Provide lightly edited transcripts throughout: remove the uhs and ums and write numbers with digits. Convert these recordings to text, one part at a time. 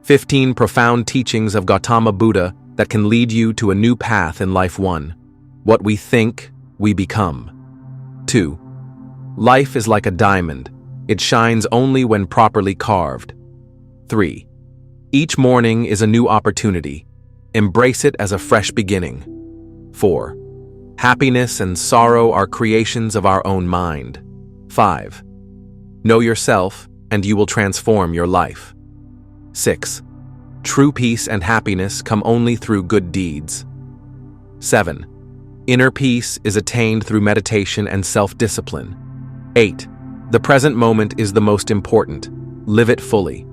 15 profound teachings of Gautama Buddha that can lead you to a new path in life. 1. What we think, we become. 2. Life is like a diamond. It shines only when properly carved. 3. Each morning is a new opportunity. Embrace it as a fresh beginning. 4. Happiness and sorrow are creations of our own mind. 5. Know yourself, and you will transform your life. 6. True peace and happiness come only through good deeds. 7. Inner peace is attained through meditation and self-discipline. 8. The present moment is the most important. Live it fully.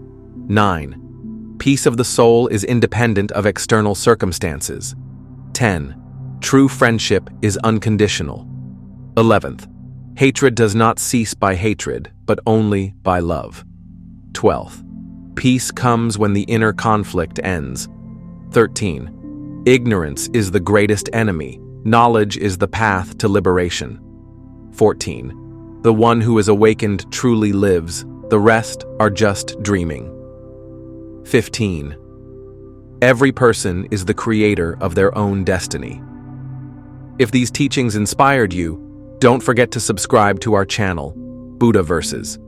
9. Peace of the soul is independent of external circumstances. 10. True friendship is unconditional. 11th. Hatred does not cease by hatred, but only by love. 12th. Peace comes when the inner conflict ends. 13. Ignorance is the greatest enemy. Knowledge is the path to liberation. 14. The one who is awakened truly lives. The rest are just dreaming. 15. Every person is the creator of their own destiny. If these teachings inspired you, don't forget to subscribe to our channel, Buddha Verses.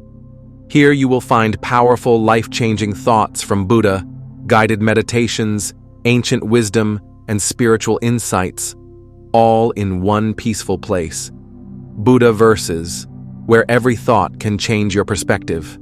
Here you will find powerful, life-changing thoughts from Buddha, guided meditations, ancient wisdom, and spiritual insights, all in one peaceful place. Buddha Verses, where every thought can change your perspective.